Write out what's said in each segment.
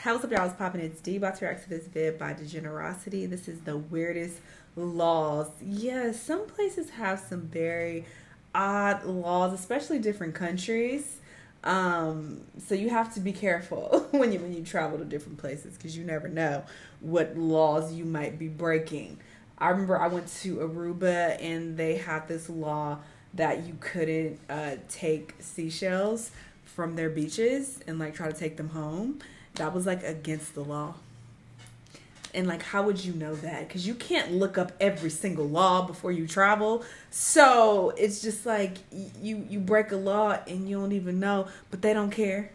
How's up, y'all? It's popping. It's D. About to react to this vid by Degenerosity. This is the weirdest laws. Yeah, some places have some very odd laws, especially different countries. So you have to be careful when you travel to different places because you never know what laws you might be breaking. I remember I went to Aruba and they had this law that you couldn't take seashells from their beaches and like try to take them home. That was like against the law. And like, how would you know that? Because you can't look up every single law before you travel. So it's just like you break a law and you don't even know, but they don't care.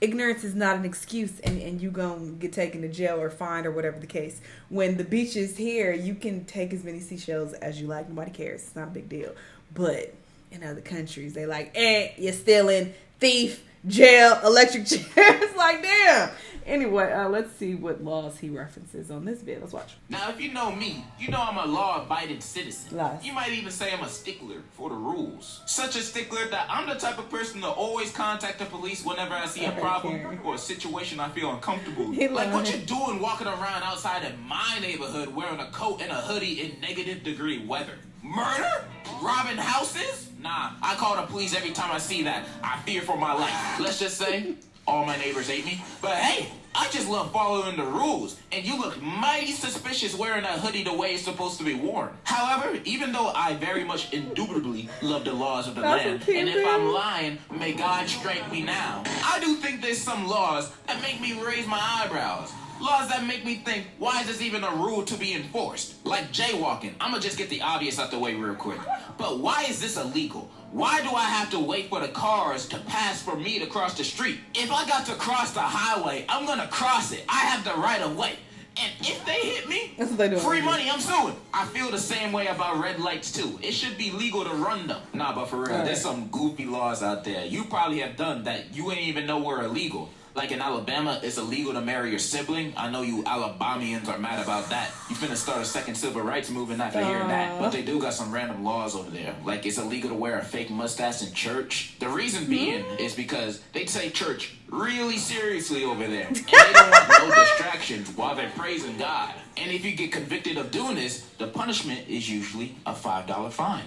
Ignorance is not an excuse, and you gonna get taken to jail or fined or whatever the case. When the beach is here, you can take as many seashells as you like. Nobody cares. It's not a big deal. But in other countries, they like, you're stealing, thief, jail, electric chair. It's like, damn. Anyway, let's see what laws he references on this video. Let's watch. Now, if you know me, you know I'm a law-abiding citizen. Lies. You might even say I'm a stickler for the rules. Such a stickler that I'm the type of person to always contact the police whenever I see a problem or a situation I feel uncomfortable. Like what you doing walking around outside in my neighborhood wearing a coat and a hoodie in negative-degree weather? Murder? Robbing houses? Nah, I call the police every time I see that. I fear for my life. Let's just say all my neighbors hate me. But hey, I just love following the rules. And you look mighty suspicious wearing that hoodie the way it's supposed to be worn. However, even though I very much indubitably love the laws of the land, and if I'm lying, may God strike me now, I do think there's some laws that make me raise my eyebrows. Laws that make me think, why is this even a rule to be enforced? Like jaywalking. I'm gonna just get the obvious out the way real quick. But why is this illegal? Why do I have to wait for the cars to pass for me to cross the street? If I got to cross the highway, I'm gonna cross it. I have the right of way. And if they hit me, free money, I'm suing. I feel the same way about red lights too. It should be legal to run them. Nah, but for real, there's some goofy laws out there you probably have done that you ain't even know were illegal. Like in Alabama, it's illegal to marry your sibling. I know you Alabamians are mad about that. You finna start a second civil rights movement after hearing that. But they do got some random laws over there. Like it's illegal to wear a fake mustache in church. The reason being is because they take church really seriously over there. And they don't want no distractions while they're praising God. And if you get convicted of doing this, the punishment is usually a $5 fine.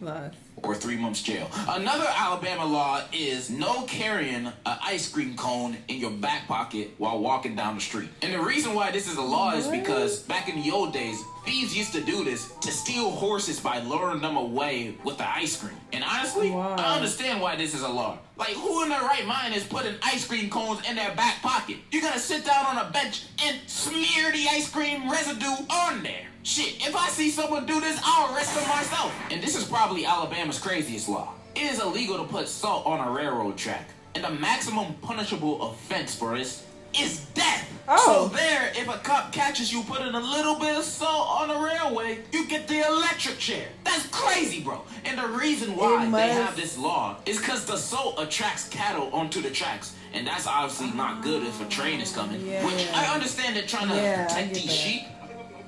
Lies. Or 3 months jail. Another Alabama law is no carrying an ice cream cone in your back pocket while walking down the street. And the reason why this is a law is because back in the old days, thieves used to do this to steal horses by luring them away with the ice cream. And honestly, I understand why this is a law. Like, who in their right mind is putting ice cream cones in their back pocket? You're gonna sit down on a bench and smear the ice cream residue on there. Shit, if I see someone do this, I'll arrest them myself. And this is probably Alabama's craziest law. It is illegal to put salt on a railroad track. And the maximum punishable offense for this is death. So there, if a cop catches you putting a little bit of salt on a railway, you get the electric chair. That's crazy, bro. And the reason why they have this law is because the salt attracts cattle onto the tracks. And that's obviously not good if a train is coming. Which I understand they're trying to protect these sheep.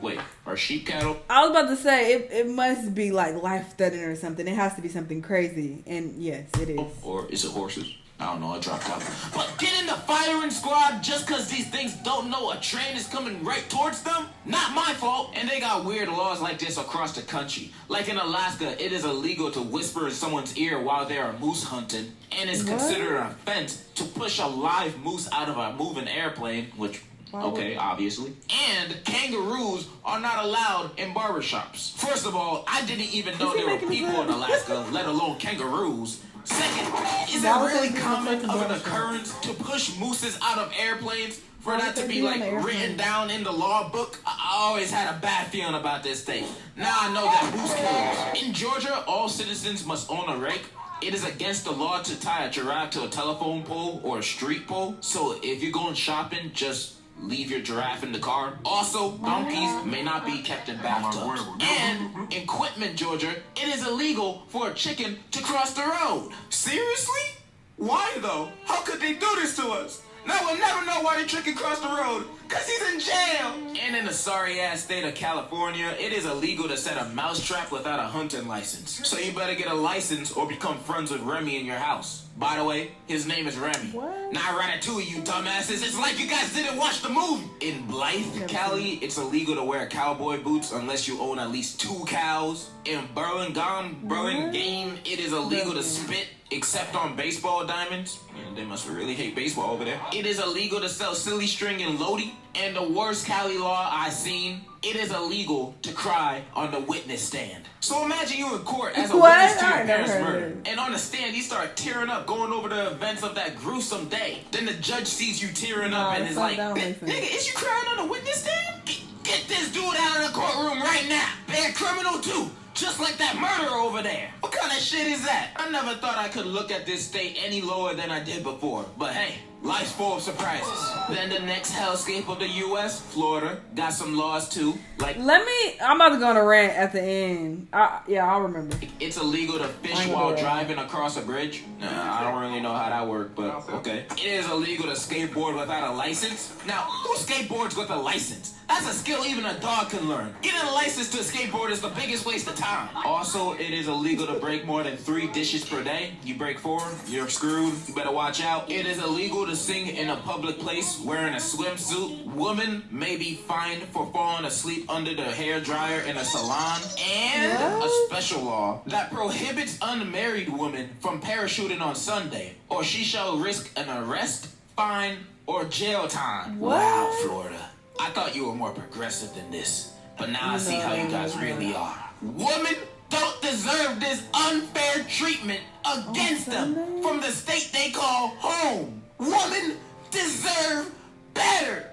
Wait, are sheep cattle? I was about to say, it must be like life-threatening or something. It has to be something crazy. And yes, it is. Or is it horses? I don't know, I dropped out. But get in the firing squad just because these things don't know a train is coming right towards them? Not my fault. And they got weird laws like this across the country. Like in Alaska, it is illegal to whisper in someone's ear while they are moose hunting. And it's considered an offense to push a live moose out of a moving airplane, which... okay, obviously. And kangaroos are not allowed in barbershops. First of all, I didn't even know there were people in Alaska, let alone kangaroos. Second, is it really common of an occurrence to push mooses out of airplanes for that to be like written down in the law book? I always had a bad feeling about this thing. Now I know that moose killers. In Georgia, all citizens must own a rake. It is against the law to tie a giraffe to a telephone pole or a street pole. So if you're going shopping, just leave your giraffe in the car. Also, donkeys may not be kept in bathtubs. And in Quitman, Georgia, it is illegal for a chicken to cross the road. Seriously? Why though? How could they do this to us? Now we'll never know why the chicken crossed the road. Cause he's in jail. And in the sorry-ass state of California, it is illegal to set a mousetrap without a hunting license. So you better get a license or become friends with Remy in your house. By the way, his name is Remy. What? Not Ratatouille, you dumbasses. It's like you guys didn't watch the movie. In Blythe, Cali, it's illegal to wear cowboy boots unless you own at least 2 cows. In Burlingame, it is illegal to spit except on baseball diamonds. Yeah, they must really hate baseball over there. It is illegal to sell silly string in Lodi. And the worst Cali law I seen, it is illegal to cry on the witness stand. So imagine you in court as a witness to your parents' murder. And on the stand, you start tearing up, going over the events of that gruesome day. Then the judge sees you tearing up and is like, nigga, is you crying on the witness stand? Get this dude out of the courtroom right now. They're a criminal too. Just like that murderer over there. What kind of shit is that? I never thought I could look at this state any lower than I did before. But hey, life's full of surprises. Then the next hellscape of the U.S., Florida, got some laws too. Like, I'm about to go on a rant at the end. I'll remember. It's illegal to fish while driving across a bridge. Nah, I don't really know how that works, but okay. It is illegal to skateboard without a license. Now, who skateboards with a license? That's a skill even a dog can learn. Getting a license to skateboard is the biggest waste of time. Also, it is illegal to break more than 3 dishes per day. You break 4, you're screwed. You better watch out. It is illegal to sing in a public place wearing a swimsuit. Woman may be fined for falling asleep under the hairdryer in a salon. And a special law that prohibits unmarried women from parachuting on Sunday, or she shall risk an arrest, fine, or jail time. What? Wow, Florida. I thought you were more progressive than this, but now I see how you guys really are. Women don't deserve this unfair treatment against them from the state they call home. Women deserve better.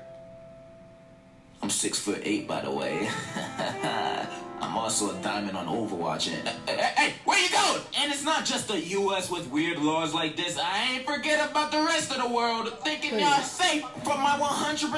I'm 6'8", by the way. I'm also a diamond on Overwatch. Hey, where you going? And it's not just the U.S. with weird laws like this. I ain't forget about the rest of the world thinking y'all safe from my 100%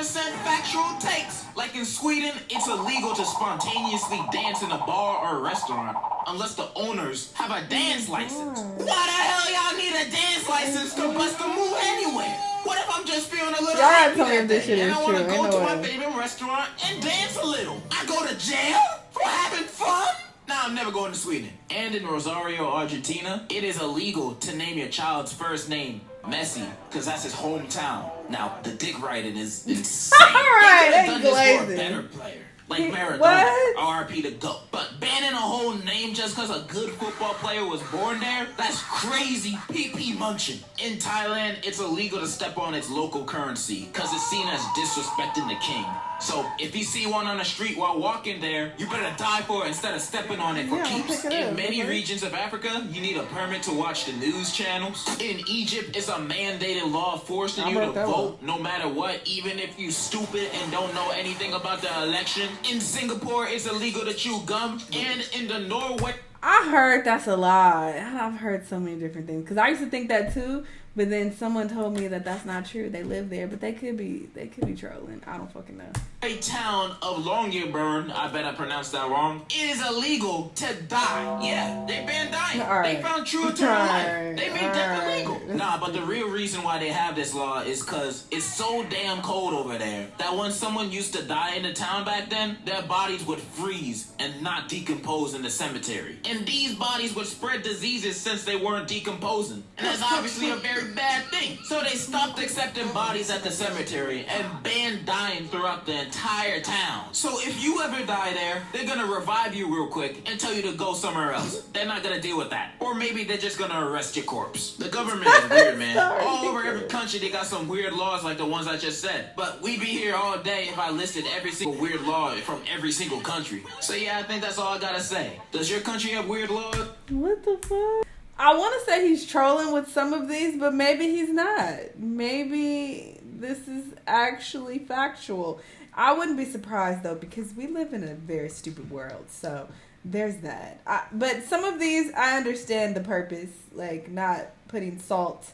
factual takes. Like in Sweden, it's illegal to spontaneously dance in a bar or a restaurant unless the owners have a dance license. Why the hell y'all need a dance license to bust a move anyway? What if I'm just feeling a little happy that day and I want to go to my favorite restaurant and dance a little? I go to jail for having fun? Nah, I'm never going to Sweden. And in Rosario, Argentina, it is illegal to name your child's first name Messi, because that's his hometown. Now, the dick riding is insane. Alright, they could have done this for a better player. Like Maradona, RP the GOAT. But banning a whole name just because a good football player was born there? That's crazy pee-pee munching. In Thailand, it's illegal to step on its local currency because it's seen as disrespecting the king. So if you see one on the street while walking there, you better die for it instead of stepping on it for keeps. In many regions of Africa, you need a permit to watch the news channels. In Egypt, it's a mandated law forcing you to vote no matter what, even if you stupid and don't know anything about the election. In Singapore, it's illegal to chew gum. And in the Norway... I heard that's a lie. I've heard so many different things. Because I used to think that too. But then someone told me that that's not true. They live there, but they could be trolling. I don't fucking know. A town of Longyearbyen, I bet I pronounced that wrong, it is illegal to die. Yeah, they banned dying. Right. They found true eternal life. They made death illegal. Nah, but the real reason why they have this law is because it's so damn cold over there that when someone used to die in the town back then, their bodies would freeze and not decompose in the cemetery. And these bodies would spread diseases since they weren't decomposing. And that's obviously a very bad thing. So they stopped accepting bodies at the cemetery and banned dying throughout the entire town. So if you ever die there, they're gonna revive you real quick and tell you to go somewhere else. They're not gonna deal with that. Or maybe they're just gonna arrest your corpse. The government is weird, man. All over every country they got some weird laws like the ones I just said. But we'd be here all day if I listed every single weird law from every single country. So yeah, I think that's all I gotta say. Does your country have weird laws? What the fuck? I want to say he's trolling with some of these, but maybe he's not. Maybe this is actually factual. I wouldn't be surprised, though, because we live in a very stupid world. So there's that. But some of these, I understand the purpose. Like, not putting salt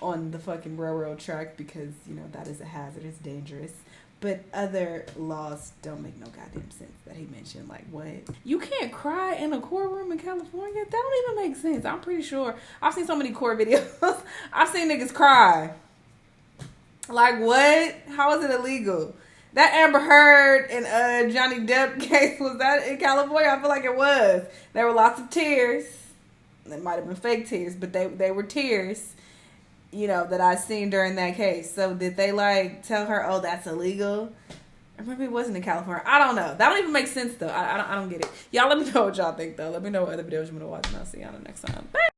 on the fucking railroad track because, you know, that is a hazard. It's dangerous. But other laws don't make no goddamn sense that he mentioned. Like, what? You can't cry in a courtroom in California? That don't even make sense. I'm pretty sure. I've seen so many court videos. I've seen niggas cry. Like, what? How is it illegal? That Amber Heard and Johnny Depp case, was that in California? I feel like it was. There were lots of tears. It might have been fake tears, but they were tears. that I seen during that case. So did they like tell her, oh, that's illegal? Or maybe it wasn't in California. I don't know. That don't even make sense though. I don't get it. Y'all let me know what y'all think though. Let me know what other videos you want to watch and I'll see y'all next time. Bye.